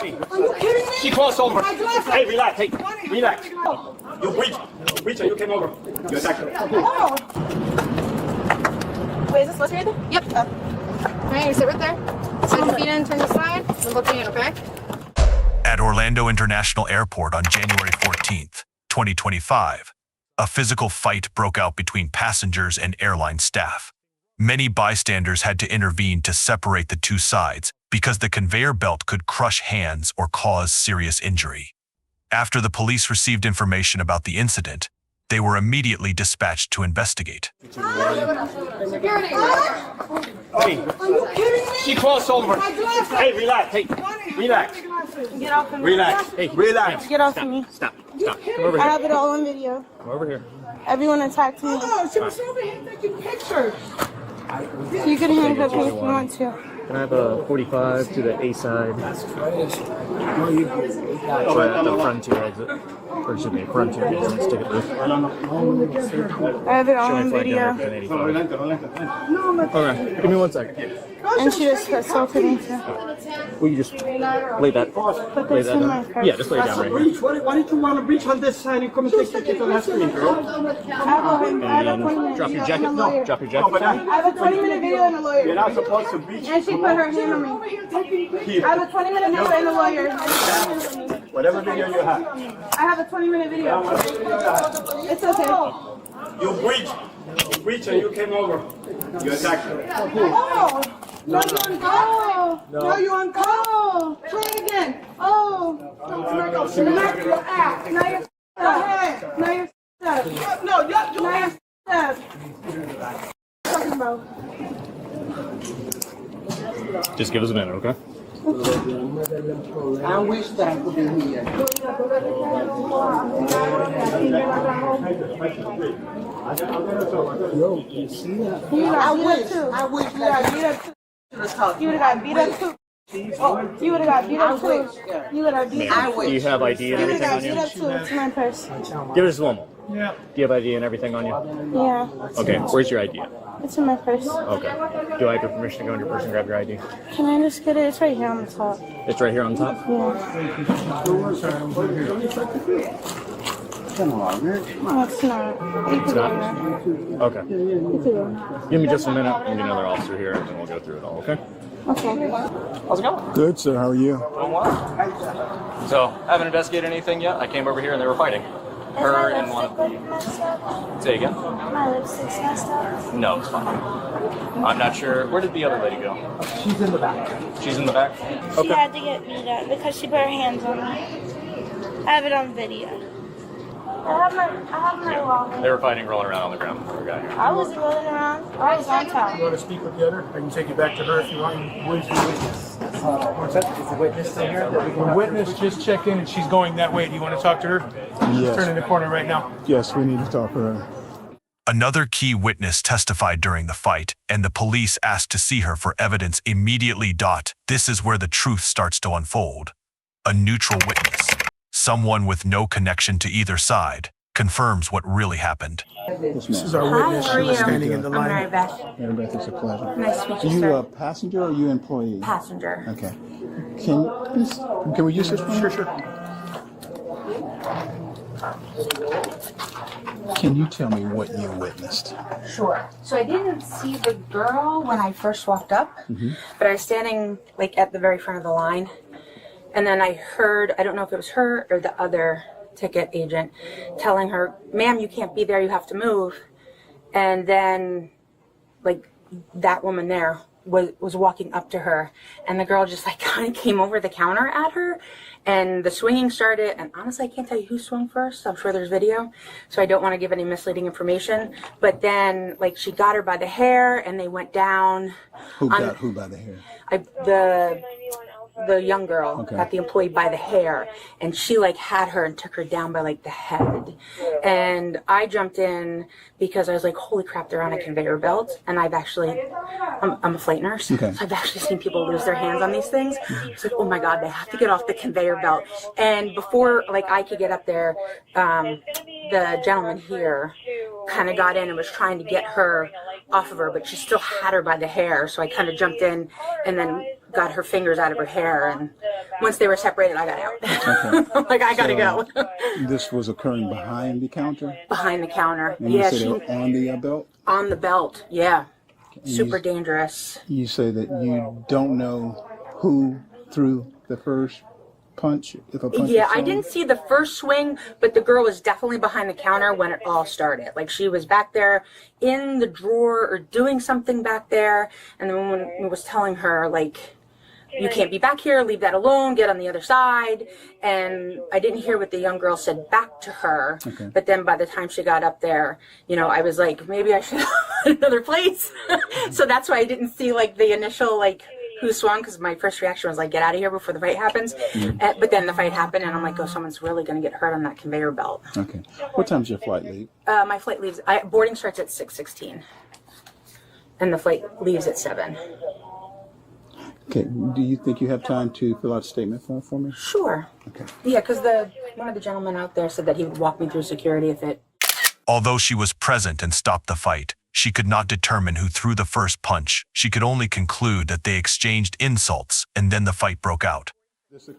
Hey, are you kidding me? She crossed over. Hey, relax. Hey, relax. You breach, you came over. You attacked her. Oh. Wait, is this supposed to be right there? Yep. Okay, you sit right there. Slide your feet in, turn to the side, and look in, okay? At Orlando International Airport on January 14th, 2025, a physical fight broke out between passengers and airline staff. Many bystanders had to intervene to separate the two sides because the conveyor belt could crush hands or cause serious injury. After the police received information about the incident, they were immediately dispatched to investigate. Security. Hey, Are you kidding me? she crossed over. Hey, relax. Hey, relax. Get off of me. Relax. Hey, relax. Get off of me. Stop. Come over I here. have it all on video. Come over here. Everyone attacked me. Oh, she was over here taking pictures. You can handcuff me if you want to. Can I have a 45 to the A side? So at the frontier exit. Or should be a frontier exit. Let's take it through. I have it all Show on my flight video. down here, 1085. Okay, give me 1 second. And she just assaulted me too. Will you just lay that? Put Lay this that in my down? purse. Yeah, just lay it down right here. Breach. Why did you want to breach on this side and come and take pictures on that screen, girl? I have a 20-minute Drop your video jacket. and a No, lawyer. drop your jacket. I have a 20-minute video and a You're lawyer. not supposed to breach. And she put her hand on me. I have a 20-minute video and a lawyer. Whatever video you have. I have a 20-minute video. It's okay. You breached. You breached and you came over. You attacked her. Oh, no, you're uncalled. No, you're uncalled. Try it again. Oh. Smack your ass. Now you're Go ahead. Now you're stuck. No, you're Now you're stuck. Talking about. Just give us a minute, okay? I wish that I could be here. I wish that you would have beat up too. You would have got beat up too. You would have beat up too. Do you have ID and You would have everything got on beat you? up too. It's my purse. Give us one more. Yeah. Do you have ID and everything on you? Yeah. Okay, where's your ID? It's in my purse. Okay. Do I have your permission to go in your purse and grab your ID? Can I just get it? It's right here on the top. It's right here on top? Yeah. No, it's not. You can go in there. Okay. You can go in there. Give me just a minute. We'll get another officer here and then we'll go through it all, okay? Okay. How's it going? Good, sir. How are you? Doing well. So, haven't investigated anything yet. I came over here and they were fighting. Her and one of the... Say again? My lipstick's messed up. No, it's fine. I'm not sure. Where did the other lady go? She's in the back. She's in the back? She had to get beat up because she put her hands on me. I have it on video. I have my wallet. They were fighting, rolling around on the ground before we got here. I wasn't rolling around. I was on top. You want to speak with the other? I can take you back to her if you want. Where's the witness? What's that? Is the witness still here? The witness just checked in and she's going that way. Do you want to talk to her? Yes. Turn in the corner right now. Yes, we need to talk to her. Another key witness testified during the fight, and the police asked to see her for evidence immediately. This is where the truth starts to unfold. A neutral witness, someone with no connection to either side, confirms what really happened. This is our witness. How are you? Standing in the I'm line. Mary Beth. Mary Beth, it's a pleasure. Nice to meet Are you, you sir. a passenger or are you an employee? Passenger. Okay. Can we use this one? Sure. Can you tell me what you witnessed? Sure. So I didn't see the girl when I first walked up, but I was standing like at the very front of the line, and then I heard, I don't know if it was her or the other ticket agent, telling her, "Ma'am, you can't be there, you have to move." And then like that woman there was walking up to her, and the girl just like kind of came over the counter at her, and the swinging started, and honestly I can't tell you who swung first. I'm sure there's video, so I don't want to give any misleading information, but then like she got her by the hair and they went down. Who got who by the hair? The young girl Okay. got the employee by the hair, and she like had her and took her down by like the head, and I jumped in because I was like, holy crap, they're on a conveyor belt. And I've actually, I'm a flight nurse, Okay. so I've actually seen people lose their hands on these things. It's like, oh my god, they have to get off the conveyor belt. And before like I could get up there, the gentleman here kind of got in and was trying to get her off of her, but she still had her by the hair, so I kind of jumped in and then got her fingers out of her hair and Once they were separated, I got out. I'm like, I gotta go. This was occurring behind the counter? Behind the counter. And you said they were on the belt? On the belt, yeah. Super dangerous. You say that you don't know who threw the first punch? If a punch Yeah, I didn't see the first swing, but the girl was definitely behind the counter when it all started. Like, she was back there in the drawer or doing something back there, and the woman was telling her, like, you can't be back here, leave that alone, get on the other side. And I didn't hear what the young girl said back to her. Okay. But then by the time she got up there, you know, I was like, maybe I should have another place. So that's why I didn't see, like, the initial, like, who swung, because my first reaction was like, get out of here before the fight happens. But then the fight happened, and I'm like, oh, someone's really going to get hurt on that conveyor belt. Okay. What time's your flight leave? My flight leaves, boarding starts at 6:16, and the flight leaves at 7. Okay. Do you think you have time to fill out a statement form for me? Sure. Okay. Yeah, because one of the gentlemen out there said that he would walk me through security if it... Although she was present and stopped the fight, she could not determine who threw the first punch. She could only conclude that they exchanged insults, and then the fight broke out. I just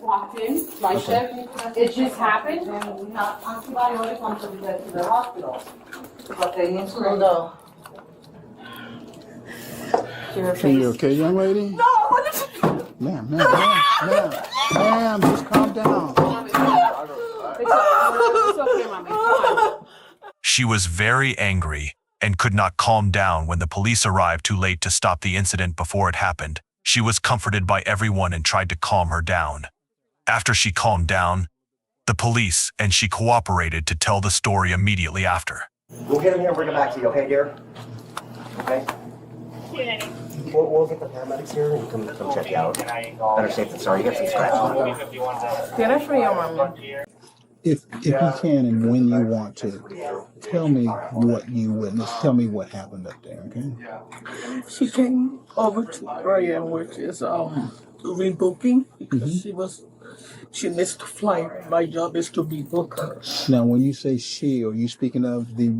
walked in, my shift, it just happened, and we have antibiotics until we get to the hospital. But they need to know. Are you okay, young lady? No, what is it? Ma'am, just calm down. It's okay, mommy. Come on. She was very angry and could not calm down when the police arrived too late to stop the incident before it happened. She was comforted by everyone and tried to calm her down. After she calmed down, the police and she cooperated to tell the story immediately after. We'll get him here and bring him back to you, okay, dear? Okay? We'll get the paramedics here and come check you out. Better safe than sorry. You got some scratches on you. If you can and when you want to, tell me what you witnessed. Tell me what happened up there, okay? She came over to Brian, which is rebooking, because she missed the flight. My job is to rebook her. Now, when you say she, are you speaking of the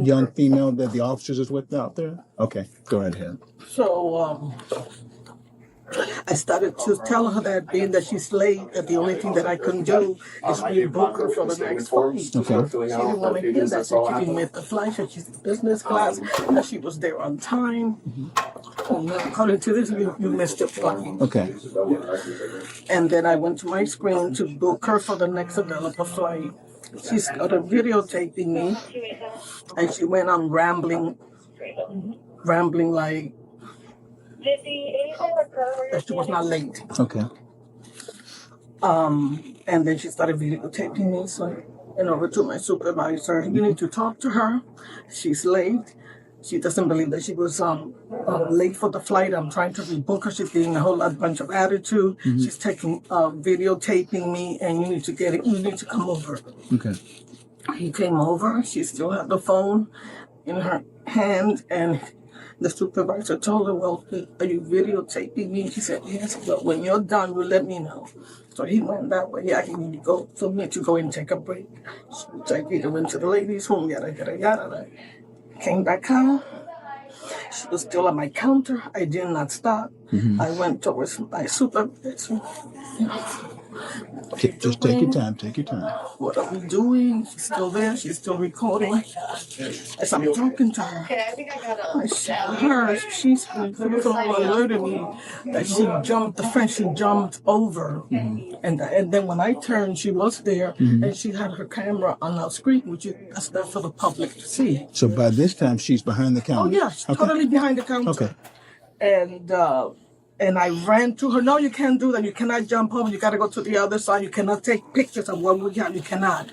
young female that the officers is with out there? Okay, go right ahead. So I started to tell her that being that she's late, that the only thing that I couldn't do is rebook her for the next flight. Okay. She didn't want to hear that. She didn't miss the flight. She's business class. That she was there on time. And according to this, you missed the flight. Okay. And then I went to my screen to book her for the next available flight. She started videotaping me, and she went on rambling like that she was not late. Okay. And then she started videotaping me, so I went over to my supervisor. You need to talk to her. She's late. She doesn't believe that she was late for the flight. I'm trying to rebook her. She's getting a bunch of attitude. She's taking videotaping me, and you need to get it. You need to come over. Okay. He came over. She still had the phone in her hand, and the supervisor told her, well, are you videotaping me? She said, yes, but when you're done, you let me know. So he went that way. Yeah, he need to go for me to go and take a break. So I went to the ladies' room, yada, yada, yada. Came back home. She was still at my counter. I did not stop. I went towards my supervisor. Just take your time. Take your time. What are we doing? She's still there. She's still recording. As I'm talking to her, she's alerted me that she jumped. The friend she jumped over, and then when I turned, she was there, and she had her camera on our screen, which that's not for the public to see. So by this time, she's behind the counter. Oh yeah, she's totally behind the counter. Okay. And I ran to her. No, you can't do that. You cannot jump over. You got to go to the other side. You cannot take pictures of what we got. You cannot.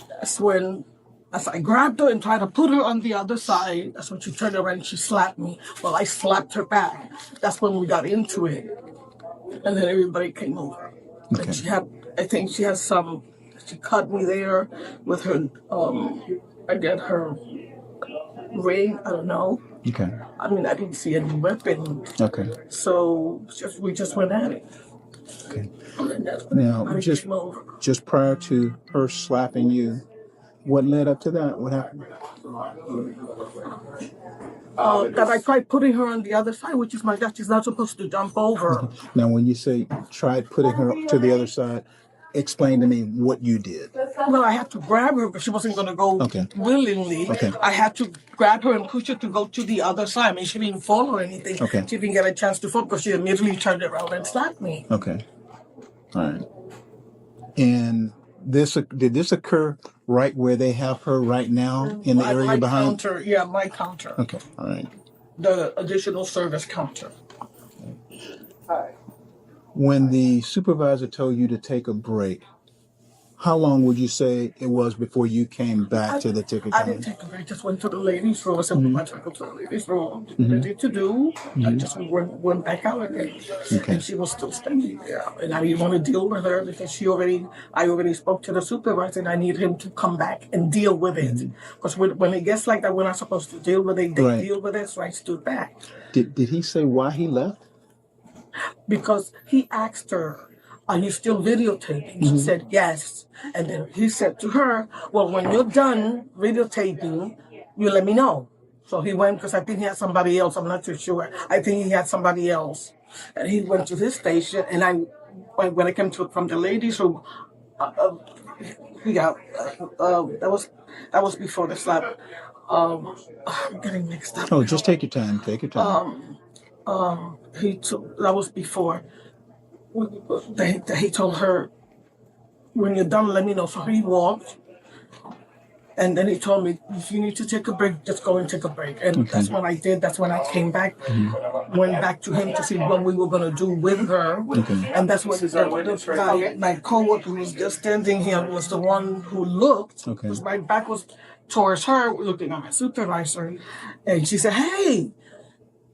That's when, as I grabbed her and tried to put her on the other side, that's when she turned around and she slapped me. Well, I slapped her back. That's when we got into it. And then everybody came over. Okay. And I think she cut me there with her, her ring, I don't know. Okay. I mean, I didn't see any weapon. Okay. So we just went at it. Okay. Now, just prior to her slapping you, what led up to that? What happened? that I tried putting her on the other side, which is that she's not supposed to jump over. Now, when you say tried putting her to the other side, explain to me what you did. Well, I had to grab her because she wasn't going to go willingly. Okay. I had to grab her and push her to go to the other side. I mean, she didn't fall or anything. Okay. She didn't get a chance to fall because she immediately turned around and slapped me. Okay. All right. And did this occur right where they have her right now in the area my behind? Counter, yeah, my counter. Okay. All right. The additional service counter. When the supervisor told you to take a break, how long would you say it was before you came back to the ticket I counter? didn't take a break. Just went to the ladies' room. I said, "I to go to the ladies' room. Ready to do?" I just went back out again, and she was still standing there. And I didn't want to deal with her because I already spoke to the supervisor, and I need him to come back and deal with it. Because when it gets like that, we're not supposed to deal with it. They deal with it, so I stood back. Did he say why he left? Because he asked her, "Are you still videotaping?" She said, "Yes." And then he said to her, "Well, when you're done videotaping, you let me know." So he went, because I think he had somebody else. I'm not too sure. I think he had somebody else. And he went to his station. And when I came from the ladies' room, that was before the slap. I'm getting mixed up. Oh, just take your time. Take your time. That was before. He told her, "When you're done, let me know." So he walked, and then he told me, "If you need to take a break, just go and take a break." And that's what I did. That's when I came back, went back to him to see what we were going to do with her. And that's what my coworker who was just standing here was the one who looked, because my back was towards her, looking at my supervisor. And she said, "Hey,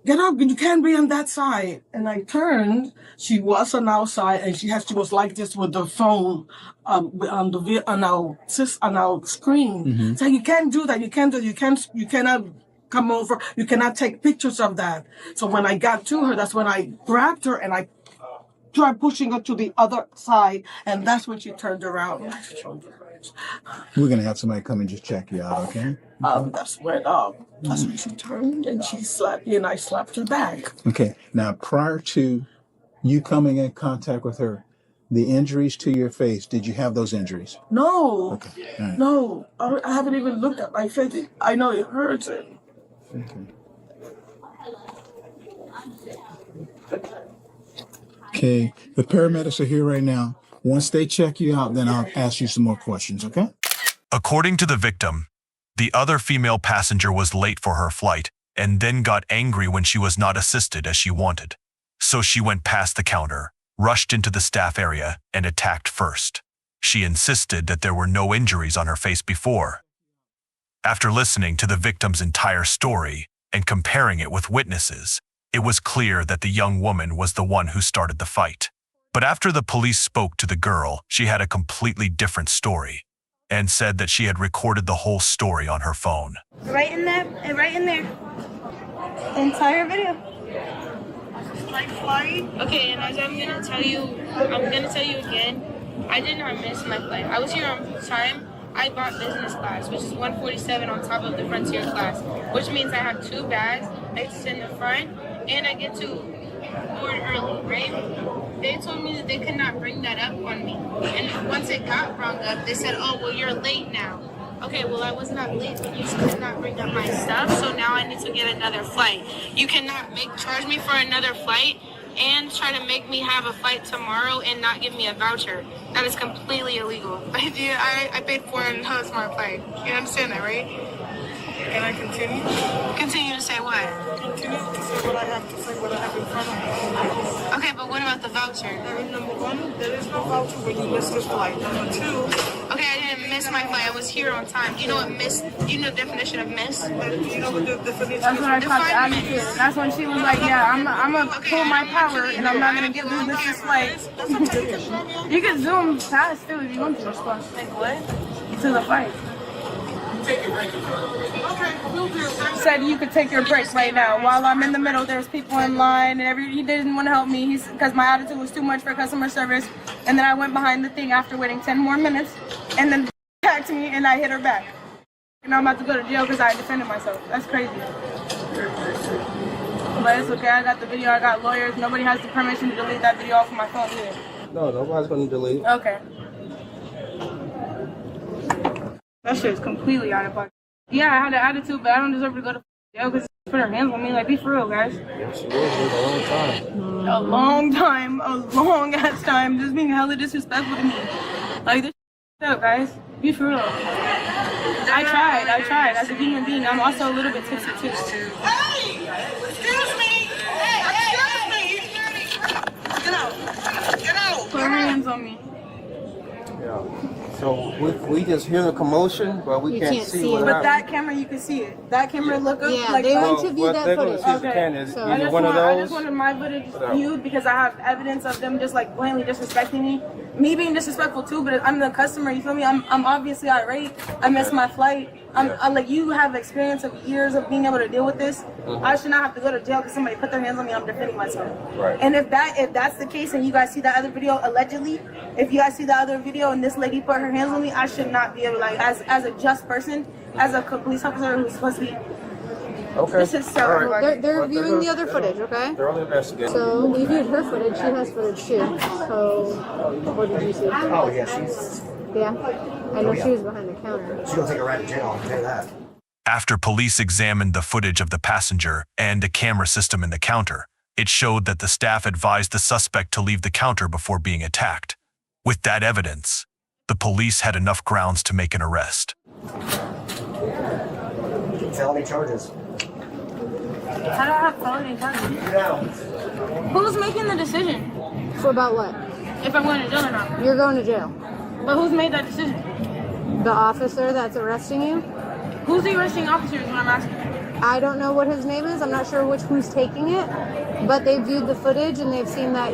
get up, you can't be on that side." And I turned, she was on our side, and she was like this with the phone on our screen. So you can't do that, you cannot come over, you cannot take pictures of that. So when I got to her, that's when I grabbed her and I tried pushing her to the other side, and that's when she turned around. We're going to have somebody come and just check you out, okay? That's when she turned and she slapped me and I slapped her back. Okay. Now, prior to you coming in contact with her, the injuries to your face, did you have those injuries? No. Okay. All right. No. I haven't even looked at my face. I know it hurts. Okay. The paramedics are here right now. Once they check you out, then I'll ask you some more questions, okay? According to the victim, the other female passenger was late for her flight and then got angry when she was not assisted as she wanted. So she went past the counter, rushed into the staff area, and attacked first. She insisted that there were no injuries on her face before. After listening to the victim's entire story and comparing it with witnesses, it was clear that the young woman was the one who started the fight. But after the police spoke to the girl, she had a completely different story and said that she had recorded the whole story on her phone. Right in there. Entire video. Okay, and as I'm gonna tell you again, I did not miss my flight. I was here on time. I bought business class, which is 147 on top of the Frontier class, which means I have 2 bags. I get to sit in the front, and I get to board early, right? They told me that they could not bring that up on me. And once it got brought up, they said, "Oh, well, you're late now." Okay, well, I was not late, but you could not bring up my stuff, so now I need to get another flight. You cannot charge me for another flight and try to make me have a flight tomorrow and not give me a voucher. That is completely illegal. I paid for a smart flight. You understand that, right? Can I continue? Continue to say what? Continue to say what I have to say, what I have in front of me. Okay, but what about the voucher? Number 1, there is no voucher when you miss the flight. Number 2... Okay, I didn't miss my flight. I was here on time. Do you know what miss? Do you know the definition of miss? Do you know what the definition That's when I talked to Advocate. That's when she was like, "Yeah, I'm gonna pull my power and I'm not gonna lose this flight." You can zoom past too if you want to. Like what? To the fight. Said you could take your break right now. While I'm in the middle, there's people in line, and he didn't want to help me. Because my attitude was too much for customer service. And then I went behind the thing after waiting 10 more minutes, and then attacked me, and I hit her back. And I'm about to go to jail because I defended myself. That's crazy. But it's okay. I got the video. I got lawyers. Nobody has the permission to delete that video off of my phone either. No, nobody's gonna delete it. Okay. That shit is completely out of pocket. Yeah, I had an attitude, but I don't deserve to go to jail because she put her hands on me. Like, be for real, guys. Yeah, she was a long time. A long ass time, just being hella disrespectful to me. Like, this shit up, guys. Be for real. I tried. As a human being, I'm also a little bit tipsy too. Hey! Excuse me! Hey, excuse me! Get out! Get out! Put her hands on me. Yeah. So we just hear the commotion, but we can't see what But happened. that camera, you can see it. That camera look up like they that. want to view that they're gonna footage. see the Okay. camera. Is So- either one of I those. just wanted my footage viewed because I have evidence of them just like blatantly disrespecting me. Me being disrespectful too, but I'm the customer, you feel me? I'm obviously irate. I missed my flight. I'm like, you have experience of years of being able to deal with this. I should not have to go to jail because somebody put their hands on me. I'm defending myself. Right. And if that's the case and you guys see that other video, allegedly, if you guys see that other video and this lady put her hands on me, I should not be able, like, as a just person, as a police officer who's supposed to be. Okay. This is so. All right. They're viewing the other footage, okay? They're only investigating. So we viewed her footage. She has footage too. So what did you see? Oh, yeah, she's Yeah, I know she was behind the counter. gonna take a ride to jail, I'll tell you that. After police examined the footage of the passenger and a camera system in the counter, it showed that the staff advised the suspect to leave the counter before being attacked. With that evidence, the police had enough grounds to make an arrest. Felony charges. How do I have felony charges? No. Who's making the decision So about what? if I'm going to jail or not? You're going to jail. But who's made that decision? The officer that's arresting you? Who's the arresting officer is what I'm asking. I don't know what his name is. I'm not sure who's taking it, but they viewed the footage and they've seen that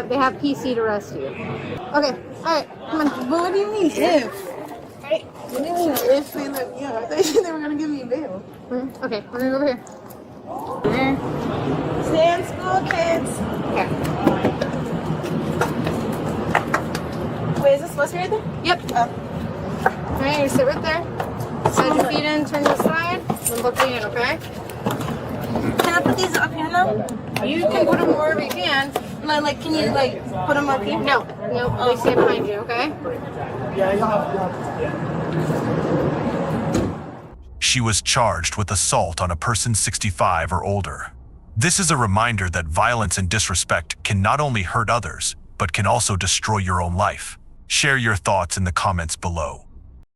they have PC to arrest you. Okay, all right, come on. But what do you mean if? Right? What do you mean if they let me out? I thought they were going to give me bail. Okay, we're gonna go over here. Stay in school, kids. Okay. Wait, is this supposed to be right there? Yep. All right, you sit right there. Slide your feet in, turn to the side, and look in, okay? Can I put these up here now? You can put them wherever you can. Like, can you put them up here? No, they stay behind you, okay? She was charged with assault on a person 65 or older. This is a reminder that violence and disrespect can not only hurt others, but can also destroy your own life. Share your thoughts in the comments below.